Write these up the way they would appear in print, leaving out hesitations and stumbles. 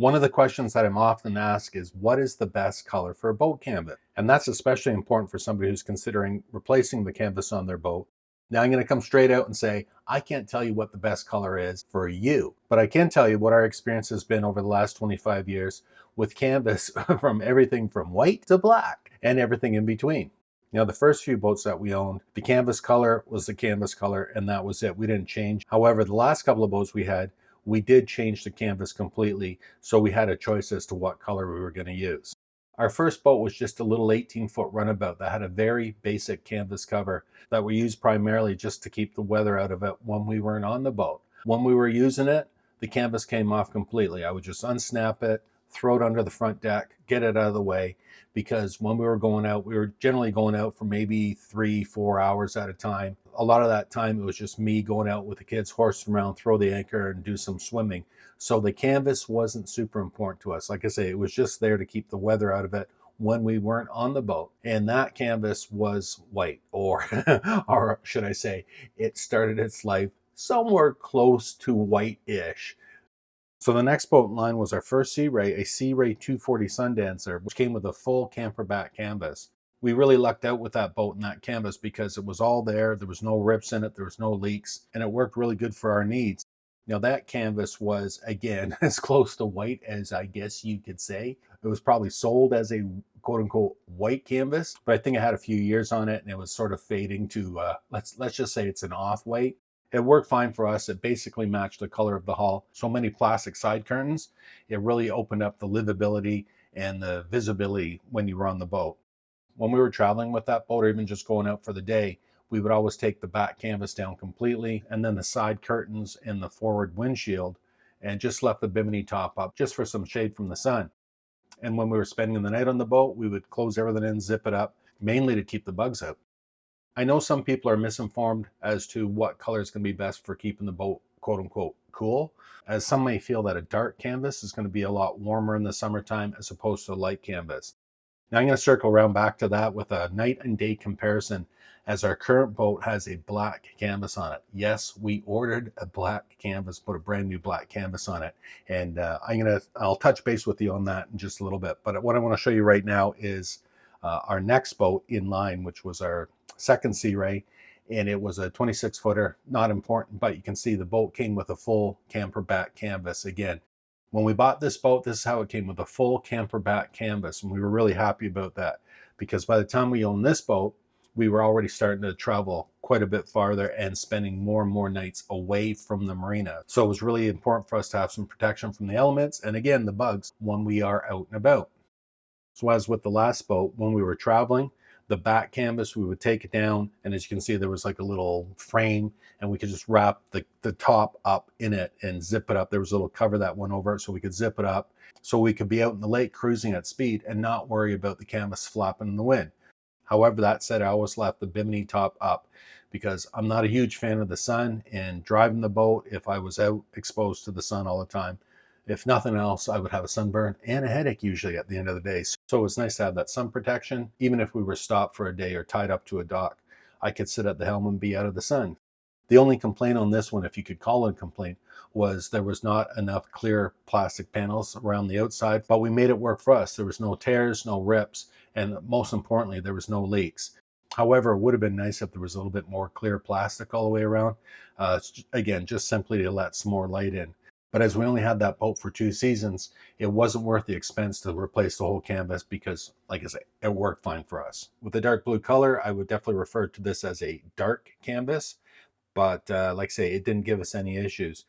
One of the questions that I'm often asked is, what is the best color for a boat canvas? And that's especially important for somebody who's considering replacing the canvas on their boat. Now I'm going to come straight out and say, I can't tell you what the best color is for you, but I can tell you what our experience has been over the last 25 years with canvas from everything from white to black and everything in between. The first few boats that we owned, the canvas color was the canvas color, and that was it. We didn't change. However, the last couple of boats we had, we did change the canvas completely, so we had a choice as to what color we were going to use. Our first boat was just a little 18-foot runabout that had a very basic canvas cover that we used primarily just to keep the weather out of it when we weren't on the boat. When we were using it, the canvas came off completely. I would just unsnap it, throw it under the front deck, get it out of the way, because when we were going out, we were generally going out for maybe 3-4 hours at a time. A lot of that time, it was just me going out with the kids, horsing around, throw the anchor, and do some swimming. So the canvas wasn't super important to us. Like I say, it was just there to keep the weather out of it when we weren't on the boat. And that canvas was white, or should I say, it started its life somewhere close to white-ish. So the next boat in line was our first Sea Ray, a Sea Ray 240 Sundancer, which came with a full camper back canvas. We really lucked out with that boat and that canvas because it was all there. There was no rips in it. There was no leaks, and it worked really good for our needs. Now that canvas was, again, as close to white as I guess you could say. It was probably sold as a quote unquote white canvas, but I think it had a few years on it and it was sort of fading to, let's just say it's an off white. It worked fine for us. It basically matched the color of the hull. So many plastic side curtains, it really opened up the livability and the visibility when you were on the boat. When we were traveling with that boat, or even just going out for the day, we would always take the back canvas down completely, and then the side curtains and the forward windshield, and just left the bimini top up just for some shade from the sun. And when we were spending the night on the boat, we would close everything in, zip it up, mainly to keep the bugs out. I know some people are misinformed as to what color is going to be best for keeping the boat quote unquote cool, as some may feel that a dark canvas is going to be a lot warmer in the summertime as opposed to a light canvas. Now I'm going to circle around back to that with a night and day comparison, as our current boat has a black canvas on it. Yes, we ordered a black canvas, put a brand new black canvas on it, and I'll touch base with you on that in just a little bit. But what I want to show you right now is our next boat in line, which was our second Sea Ray, and it was a 26-footer. Not important, but you can see the boat came with a full camper back canvas. Again, when we bought this boat, this is how it came, with a full camper back canvas, and we were really happy about that, because by the time we owned this boat, we were already starting to travel quite a bit farther and spending more and more nights away from the marina. So it was really important for us to have some protection from the elements and, again, the bugs when we are out and about. So as with the last boat, when we were traveling, the back canvas, we would take it down, and as you can see, there was like a little frame, and we could just wrap the top up in it and zip it up. There was a little cover that went over it, so we could zip it up, so we could be out in the lake cruising at speed and not worry about the canvas flapping in the wind. However, that said, I always left the bimini top up because I'm not a huge fan of the sun, and driving the boat, if I was out exposed to the sun all the time, if nothing else, I would have a sunburn and a headache usually at the end of the day. So it was nice to have that sun protection. Even if we were stopped for a day or tied up to a dock, I could sit at the helm and be out of the sun. The only complaint on this one, if you could call it a complaint, was there was not enough clear plastic panels around the outside, but we made it work for us. There was no tears, no rips, and most importantly, there was no leaks. However, it would have been nice if there was a little bit more clear plastic all the way around. Again, just simply to let some more light in. But as we only had that boat for 2 seasons, it wasn't worth the expense to replace the whole canvas because, like I say, it worked fine for us. With the dark blue color, I would definitely refer to this as a dark canvas, but like I say, it didn't give us any issues.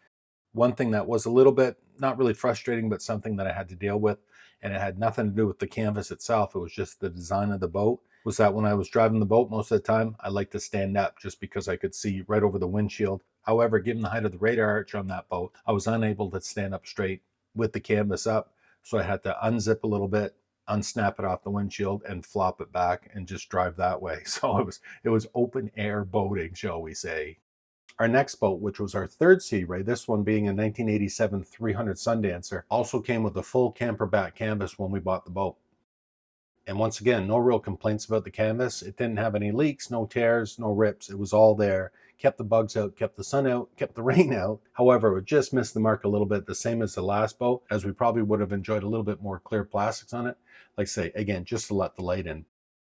One thing that was a little bit, not really frustrating, but something that I had to deal with, and it had nothing to do with the canvas itself, it was just the design of the boat, was that when I was driving the boat most of the time, I liked to stand up just because I could see right over the windshield. However, given the height of the radar arch on that boat, I was unable to stand up straight with the canvas up, so I had to unzip a little bit, unsnap it off the windshield, and flop it back and just drive that way. So it was open air boating, shall we say. Our next boat, which was our third Sea Ray, this one being a 1987 300 Sundancer, also came with a full camper back canvas when we bought the boat. And once again, no real complaints about the canvas. It didn't have any leaks, no tears, no rips. It was all there, kept the bugs out, kept the sun out, kept the rain out. However, it just missed the mark a little bit, the same as the last boat, as we probably would have enjoyed a little bit more clear plastics on it. Like I say, again, just to let the light in.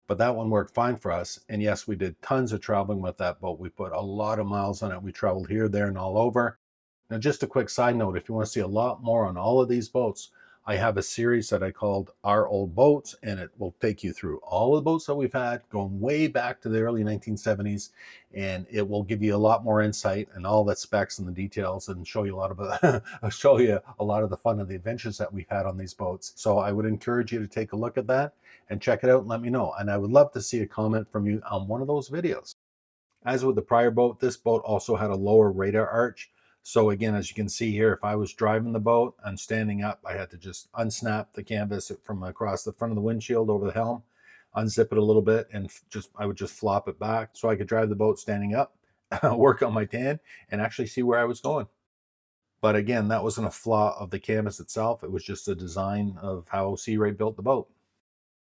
But that one worked fine for us. And yes, we did tons of traveling with that boat. We put a lot of miles on it. We traveled here, there, and all over. Now, just a quick side note, if you want to see a lot more on all of these boats, I have a series that I called Our Old Boats, and it will take you through all the boats that we've had, going way back to the early 1970s, and it will give you a lot more insight and all the specs and the details, and show you a lot of show you a lot of the fun and the adventures that we've had on these boats. So I would encourage you to take a look at that and check it out and let me know. And I would love to see a comment from you on one of those videos. As with the prior boat, this boat also had a lower radar arch. So again, as you can see here, if I was driving the boat and standing up, I had to just unsnap the canvas from across the front of the windshield over the helm, unzip it a little bit, and I would just flop it back so I could drive the boat standing up, work on my tan, and actually see where I was going. But again, that wasn't a flaw of the canvas itself. It was just a design of how Sea Ray built the boat.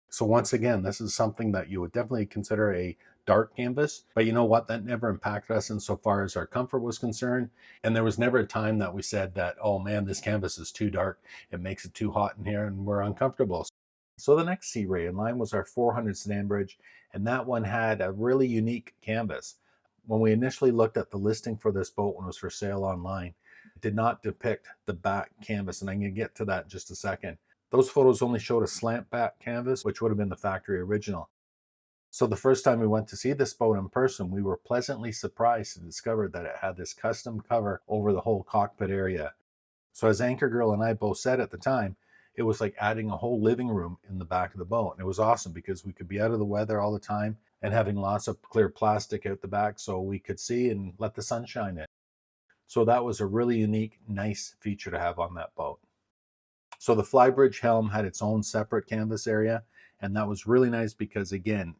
So once again, this is something that you would definitely consider a dark canvas, but you know what? That never impacted us insofar as our comfort was concerned. And there was never a time that we said that, oh man, this canvas is too dark. It makes it too hot in here and we're uncomfortable. So the next Sea Ray in line was our 400 Sundancer, and that one had a really unique canvas. When we initially looked at the listing for this boat when it was for sale online, it did not depict the back canvas, and I'm going to get to that in just a second. Those photos only showed a slant back canvas, which would have been the factory original. So the first time we went to see this boat in person, we were pleasantly surprised to discover that it had this custom cover over the whole cockpit area. So as Anchor Girl and I both said at the time, it was like adding a whole living room in the back of the boat. And it was awesome because we could be out of the weather all the time and having lots of clear plastic out the back so we could see and let the sun shine in. So that was a really unique, nice feature to have on that boat. So the flybridge helm had its own separate canvas area, and that was really nice because, again,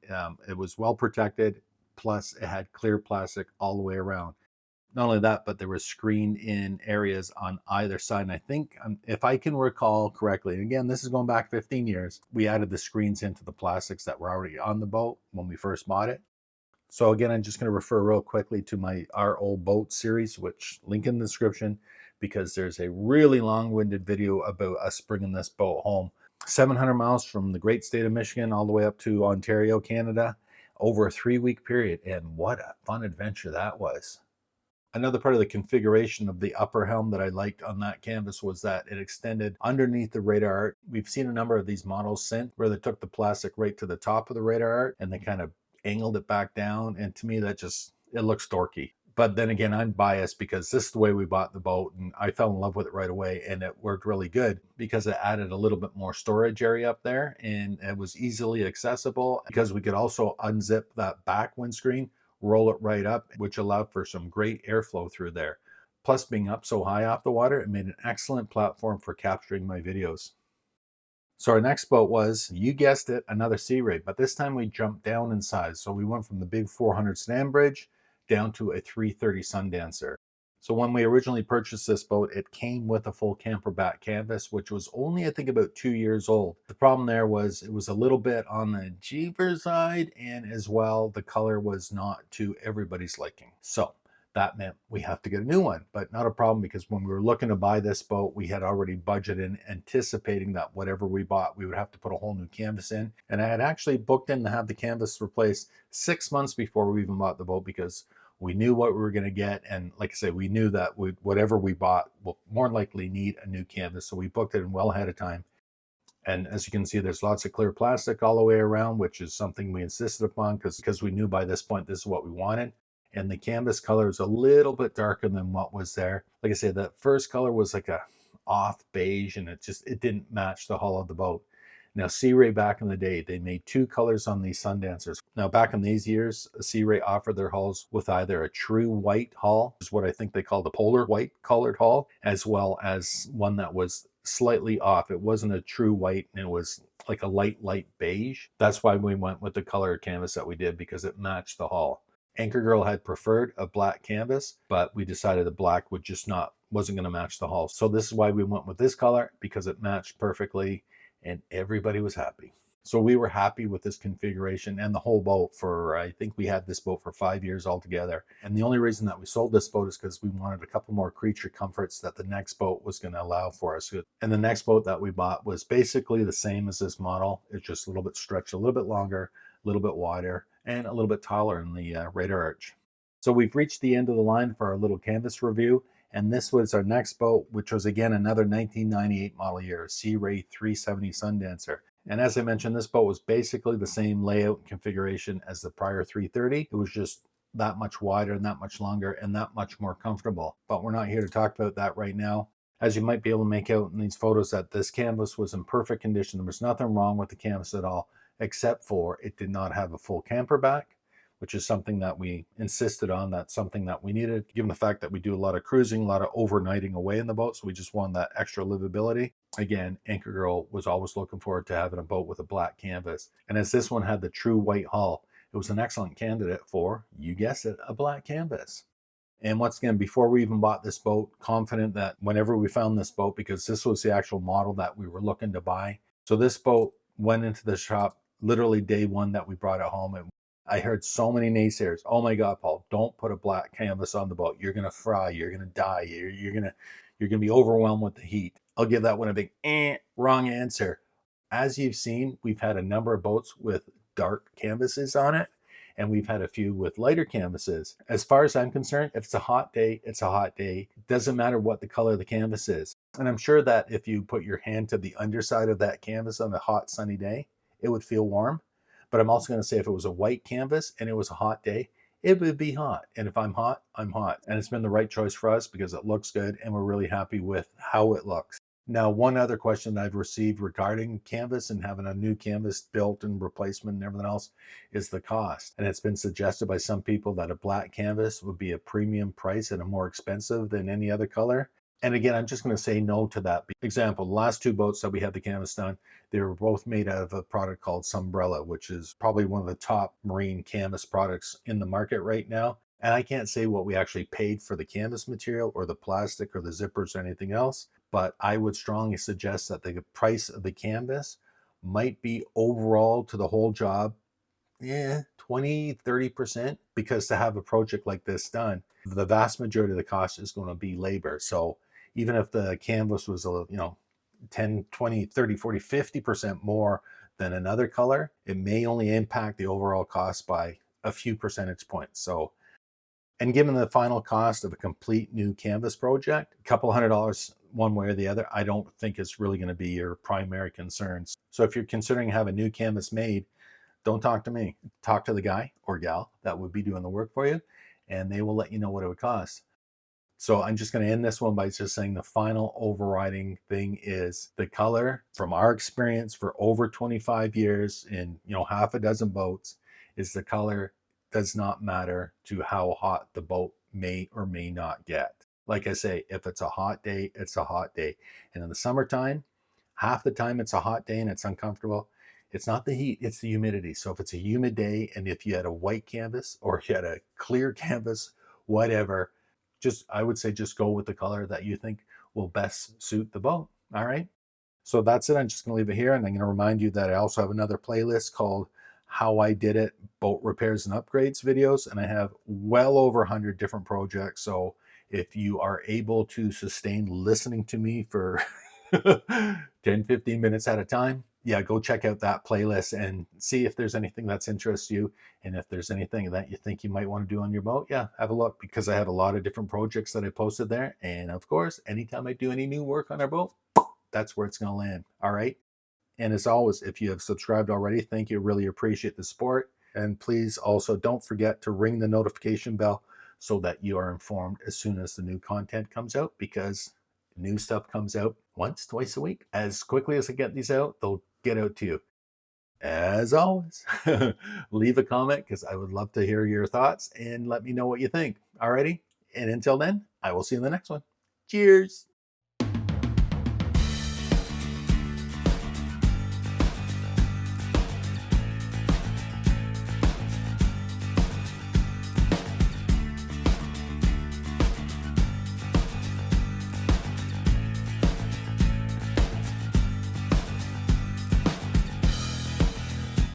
it was well protected, plus it had clear plastic all the way around. Not only that, but there were screened-in areas on either side. And I think, if I can recall correctly, and again, this is going back 15 years, we added the screens into the plastics that were already on the boat when we first bought it. So again, I'm just going to refer real quickly to my Our Old Boat series, which link in the description, because there's a really long-winded video about us bringing this boat home. 700 miles from the great state of Michigan all the way up to Ontario, Canada, over a 3-week period. And what a fun adventure that was. Another part of the configuration of the upper helm that I liked on that canvas was that it extended underneath the radar arch. We've seen a number of these models since where they took the plastic right to the top of the radar arch and they kind of angled it back down. And to me, it looks dorky. But then again, I'm biased because this is the way we bought the boat and I fell in love with it right away, and it worked really good because it added a little bit more storage area up there and it was easily accessible because we could also unzip that back windscreen, roll it right up, which allowed for some great airflow through there. Plus, being up so high off the water, it made an excellent platform for capturing my videos. So our next boat was, you guessed it, another Sea Ray, but this time we jumped down in size. So we went from the big 400 Sundancer down to a 330 Sundancer. So when we originally purchased this boat, it came with a full camper back canvas, which was only, I think, about 2 years old. The problem there was it was a little bit on the cheaper side, and as well, the color was not to everybody's liking. So that meant we have to get a new one, but not a problem because when we were looking to buy this boat, we had already budgeted anticipating that whatever we bought, we would have to put a whole new canvas in. And I had actually booked in to have the canvas replaced 6 months before we even bought the boat because we knew what we were going to get. And like I said, we knew that whatever we bought will more likely need a new canvas. So we booked it in well ahead of time. And as you can see, there's lots of clear plastic all the way around, which is something we insisted upon because we knew by this point this is what we wanted. And the canvas color is a little bit darker than what was there. Like I said, that first color was like a off beige, and it didn't match the hull of the boat. Now, Sea Ray back in the day, they made 2 colors on these Sundancers. Now, back in these years, Sea Ray offered their hulls with either a true white hull, which is what I think they call the polar white colored hull, as well as one that was slightly off. It wasn't a true white, and it was like a light beige. That's why we went with the color canvas that we did, because it matched the hull. Anchor Girl had preferred a black canvas, but we decided the black wasn't going to match the hull. So this is why we went with this color, because it matched perfectly and everybody was happy. So we were happy with this configuration and the whole boat for, I think we had this boat for 5 years altogether. And the only reason that we sold this boat is because we wanted a couple more creature comforts that the next boat was going to allow for us. And the next boat that we bought was basically the same as this model. It's just a little bit stretched, a little bit longer, a little bit wider, and a little bit taller in the radar arch. So we've reached the end of the line for our little canvas review. And this was our next boat, which was again another 1998 model year, Sea Ray 370 Sundancer. And as I mentioned, this boat was basically the same layout and configuration as the prior 330. It was just that much wider and that much longer and that much more comfortable. But we're not here to talk about that right now. As you might be able to make out in these photos, that this canvas was in perfect condition. There was nothing wrong with the canvas at all, except for it did not have a full camper back, which is something that we insisted on. That's something that we needed, given the fact that we do a lot of cruising, a lot of overnighting away in the boat. So we just wanted that extra livability. Again, Anchor Girl was always looking forward to having a boat with a black canvas. And as this one had the true white hull, it was an excellent candidate for, you guessed it, a black canvas. And once again, before we even bought this boat, confident that whenever we found this boat, because this was the actual model that we were looking to buy. So this boat went into the shop literally day one that we brought it home. And I heard so many naysayers. Oh my God, Paul, don't put a black canvas on the boat. You're going to fry. You're going to die. You're going to be overwhelmed with the heat. I'll give that one a big wrong answer. As you've seen, we've had a number of boats with dark canvases on it, and we've had a few with lighter canvases. As far as I'm concerned, if it's a hot day, it's a hot day. It doesn't matter what the color of the canvas is. And I'm sure that if you put your hand to the underside of that canvas on a hot sunny day, it would feel warm. But I'm also going to say if it was a white canvas and it was a hot day, it would be hot. And if I'm hot, I'm hot. And it's been the right choice for us because it looks good and we're really happy with how it looks. Now, one other question that I've received regarding canvas and having a new canvas built and replacement and everything else is the cost. And it's been suggested by some people that a black canvas would be a premium price and a more expensive than any other color. And again, I'm just going to say no to that. Example, the last two boats that we had the canvas done, they were both made out of a product called Sunbrella, which is probably one of the top marine canvas products in the market right now. And I can't say what we actually paid for the canvas material or the plastic or the zippers or anything else, but I would strongly suggest that the price of the canvas might be overall to the whole job, 20-30%, because to have a project like this done, the vast majority of the cost is going to be labor. So even if the canvas was, 10, 20, 30, 40, 50% more than another color, it may only impact the overall cost by a few percentage points. So, and given the final cost of a complete new canvas project, a couple $100 one way or the other, I don't think it's really going to be your primary concerns. So if you're considering having a new canvas made, don't talk to me. Talk to the guy or gal that would be doing the work for you, and they will let you know what it would cost. So I'm just going to end this one by just saying the final overriding thing is the color. From our experience for over 25 years in half a dozen boats, is the color does not matter to how hot the boat may or may not get. Like I say, if it's a hot day, it's a hot day. And in the summertime, half the time it's a hot day and it's uncomfortable. It's not the heat, it's the humidity. So if it's a humid day and if you had a white canvas or if you had a clear canvas, whatever, I would say just go with the color that you think will best suit the boat. All right. So that's it. I'm just going to leave it here. And I'm going to remind you that I also have another playlist called How I Did It Boat Repairs and Upgrades videos. And I have well over 100 different projects. So if you are able to sustain listening to me for 10-15 minutes at a time, go check out that playlist and see if there's anything that's interests you. And if there's anything that you think you might want to do on your boat, have a look, because I have a lot of different projects that I posted there. And of course, anytime I do any new work on our boat, that's where it's going to land. All right. And as always, if you have subscribed already, thank you. Really appreciate the support. And please also don't forget to ring the notification bell so that you are informed as soon as the new content comes out, because new stuff comes out once, twice a week. As quickly as I get these out, they'll get out to you. As always, leave a comment because I would love to hear your thoughts and let me know what you think. Alrighty. And until then, I will see you in the next one. Cheers.